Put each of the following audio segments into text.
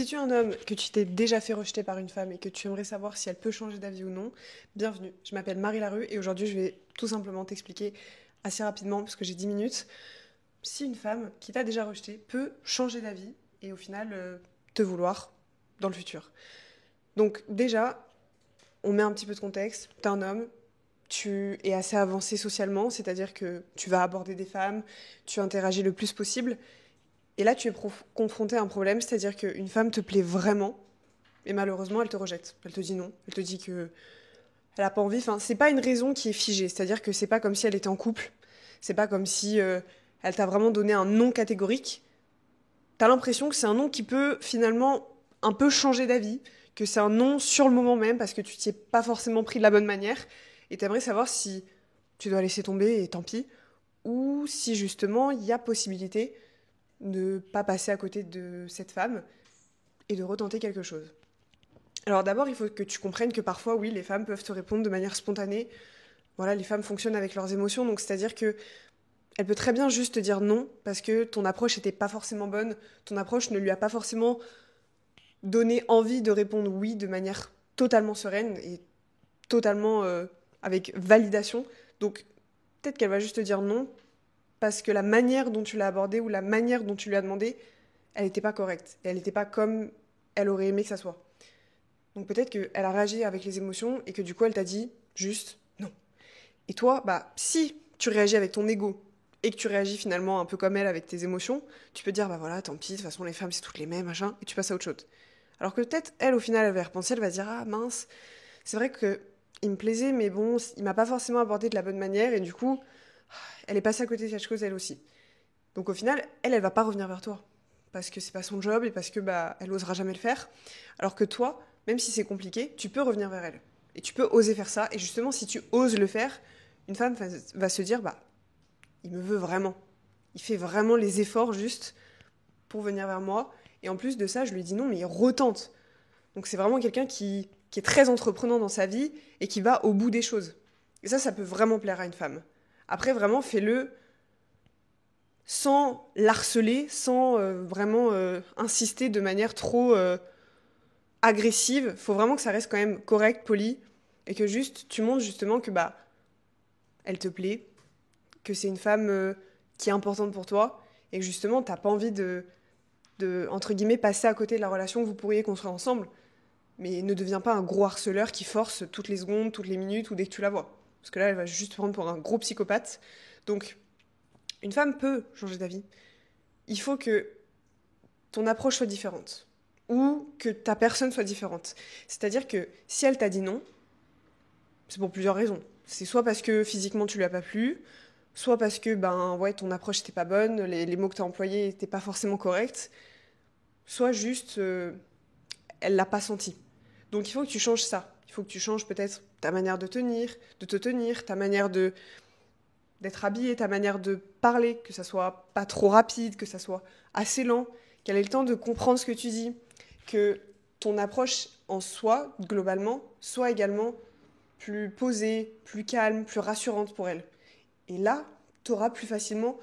Si tu es un homme que tu t'es déjà fait rejeter par une femme et que tu aimerais savoir si elle peut changer d'avis ou non, bienvenue. Je m'appelle Marie Larue et aujourd'hui je vais tout simplement t'expliquer assez rapidement, parce que j'ai 10 minutes, si une femme qui t'a déjà rejeté peut changer d'avis et au final te vouloir dans le futur. Donc déjà, on met un petit peu de contexte. T'es un homme, tu es assez avancé socialement, c'est-à-dire que tu vas aborder des femmes, tu interagis le plus possible. Et là, tu es confronté à un problème, c'est-à-dire qu'une femme te plaît vraiment, et malheureusement, elle te rejette. Elle te dit non. Elle te dit que elle a pas envie. Enfin, c'est pas une raison qui est figée. C'est-à-dire que c'est pas comme si elle était en couple. C'est pas comme si elle t'a vraiment donné un non catégorique. T'as l'impression que c'est un non qui peut finalement un peu changer d'avis, que c'est un non sur le moment même parce que tu t'y es pas forcément pris de la bonne manière. Et t'aimerais savoir si tu dois laisser tomber et tant pis, ou si justement il y a possibilité de pas passer à côté de cette femme et de retenter quelque chose. Alors d'abord, il faut que tu comprennes que parfois, oui, les femmes peuvent te répondre de manière spontanée. Voilà, les femmes fonctionnent avec leurs émotions, donc c'est-à-dire que elle peut très bien juste te dire non parce que ton approche n'était pas forcément bonne, ton approche ne lui a pas forcément donné envie de répondre oui de manière totalement sereine et totalement avec validation. Donc peut-être qu'elle va juste te dire non parce que la manière dont tu l'as abordé ou la manière dont tu lui as demandé, elle n'était pas correcte et elle n'était pas comme elle aurait aimé que ça soit. Donc peut-être qu'elle a réagi avec les émotions et que du coup elle t'a dit juste non. Et toi, bah si tu réagis avec ton ego et que tu réagis finalement un peu comme elle avec tes émotions, tu peux dire bah voilà, tant pis, de toute façon les femmes c'est toutes les mêmes, machin, et tu passes à autre chose. Alors que peut-être elle au final elle va y repenser, elle va se dire ah mince, c'est vrai que il me plaisait mais bon, il m'a pas forcément abordé de la bonne manière et du coup elle est passée à côté de quelque chose elle aussi. Donc au final, elle va pas revenir vers toi parce que c'est pas son job et parce que bah elle osera jamais le faire. Alors que toi, même si c'est compliqué, tu peux revenir vers elle et tu peux oser faire ça. Et justement, si tu oses le faire, une femme va se dire bah il me veut vraiment, il fait vraiment les efforts juste pour venir vers moi. Et en plus de ça, je lui dis non, mais il retente. Donc c'est vraiment quelqu'un qui est très entreprenant dans sa vie et qui va au bout des choses. Et ça peut vraiment plaire à une femme. Après, vraiment, fais-le sans l'harceler, sans vraiment insister de manière trop agressive. Faut vraiment que ça reste quand même correct, poli, et que juste tu montres justement que bah elle te plaît, que c'est une femme qui est importante pour toi, et que justement t'as pas envie de entre guillemets passer à côté de la relation que vous pourriez construire ensemble, mais ne deviens pas un gros harceleur qui force toutes les secondes, toutes les minutes ou dès que tu la vois, parce que là elle va juste te prendre pour un gros psychopathe. Donc une femme peut changer d'avis. Il faut que ton approche soit différente ou que ta personne soit différente. C'est-à-dire que si elle t'a dit non, c'est pour plusieurs raisons. C'est soit parce que physiquement tu lui as pas plu, soit parce que ben ouais ton approche n'était pas bonne, les mots que tu as employés n'étaient pas forcément corrects, soit juste elle l'a pas senti. Donc il faut que tu changes ça. Il faut que tu changes peut-être ta manière de te tenir, ta manière de d'être habillé, ta manière de parler, que ça soit pas trop rapide, que ça soit assez lent, qu'elle ait le temps de comprendre ce que tu dis, que ton approche en soi, globalement, soit également plus posée, plus calme, plus rassurante pour elle. Et là, tu auras plus facilement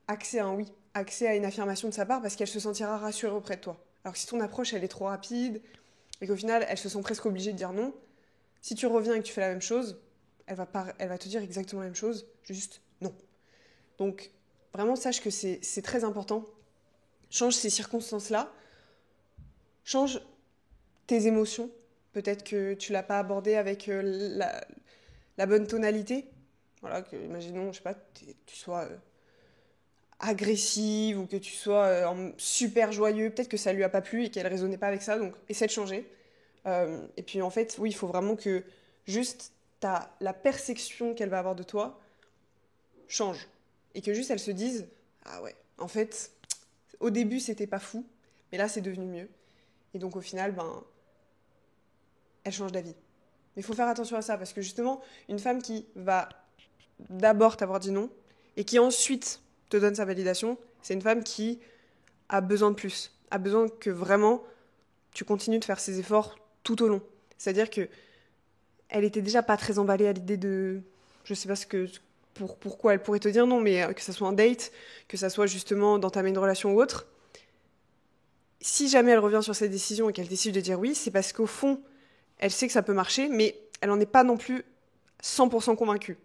accès à un oui, accès à une affirmation de sa part parce qu'elle se sentira rassurée auprès de toi. Alors que si ton approche, elle est trop rapide et qu'au final, elle se sent presque obligée de dire non, si tu reviens et que tu fais la même chose, elle va te dire exactement la même chose, juste non. Donc, vraiment, sache que c'est très important. Change ces circonstances-là, change tes émotions. Peut-être que tu l'as pas abordé avec la bonne tonalité. Voilà, que, imaginons, je sais pas, tu sois agressive ou que tu sois super joyeux. Peut-être que ça lui a pas plu et qu'elle raisonnait pas avec ça. Donc, essaie de changer. Et puis, en fait, oui, il faut vraiment que juste la perception qu'elle va avoir de toi change. Et que juste elle se dise, ah ouais, en fait, au début c'était pas fou, mais là c'est devenu mieux. Et donc au final, ben, elle change d'avis. Mais il faut faire attention à ça, parce que justement, une femme qui va d'abord t'avoir dit non, et qui ensuite te donne sa validation, c'est une femme qui a besoin de plus, a besoin que vraiment tu continues de faire ses efforts tout au long. C'est-à-dire que elle était déjà pas très emballée à l'idée de, je sais pas pourquoi elle pourrait te dire non, mais que ça soit un date, que ça soit justement d'entamer une relation ou autre. si jamais elle revient sur cette décision et qu'elle décide de dire oui, c'est parce qu'au fond, elle sait que ça peut marcher, mais elle n'en est pas non plus 100% convaincue.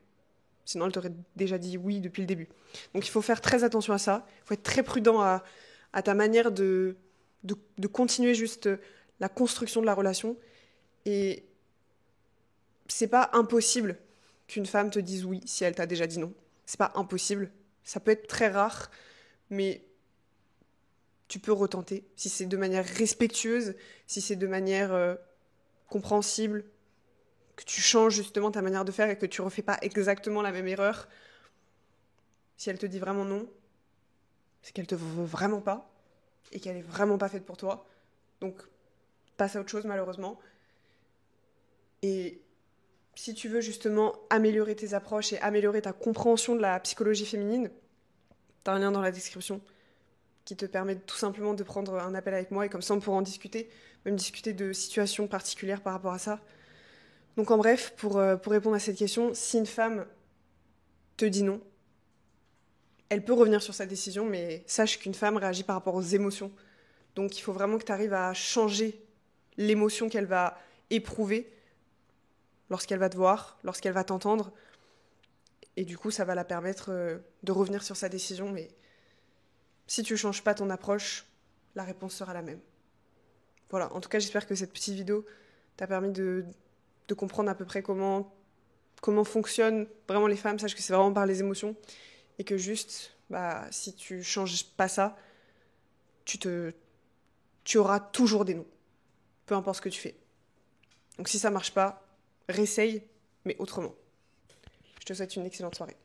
Sinon, elle t'aurait déjà dit oui depuis le début. Donc il faut faire très attention à ça. Il faut être très prudent à ta manière de continuer juste la construction de la relation. Et c'est pas impossible qu'une femme te dise oui si elle t'a déjà dit non. C'est pas impossible. Ça peut être très rare, mais tu peux retenter. Si c'est de manière respectueuse, si c'est de manière compréhensible, que tu changes justement ta manière de faire et que tu refais pas exactement la même erreur. Si elle te dit vraiment non, c'est qu'elle te veut vraiment pas et qu'elle est vraiment pas faite pour toi. Donc, passe à autre chose malheureusement. Et si tu veux justement améliorer tes approches et améliorer ta compréhension de la psychologie féminine, t'as un lien dans la description qui te permet tout simplement de prendre un appel avec moi et comme ça on pourra en discuter, même discuter de situations particulières par rapport à ça. Donc en bref, pour répondre à cette question, si une femme te dit non, elle peut revenir sur sa décision, mais sache qu'une femme réagit par rapport aux émotions. Donc il faut vraiment que tu arrives à changer l'émotion qu'elle va éprouver lorsqu'elle va te voir, lorsqu'elle va t'entendre. Et du coup, ça va la permettre de revenir sur sa décision. Mais si tu ne changes pas ton approche, la réponse sera la même. Voilà, en tout cas, j'espère que cette petite vidéo t'a permis de comprendre à peu près comment fonctionnent vraiment les femmes. Sache que c'est vraiment par les émotions. Et que juste, si tu changes pas ça, tu auras toujours des non. Peu importe ce que tu fais. Donc si ça marche pas, réessaye, mais autrement. Je te souhaite une excellente soirée.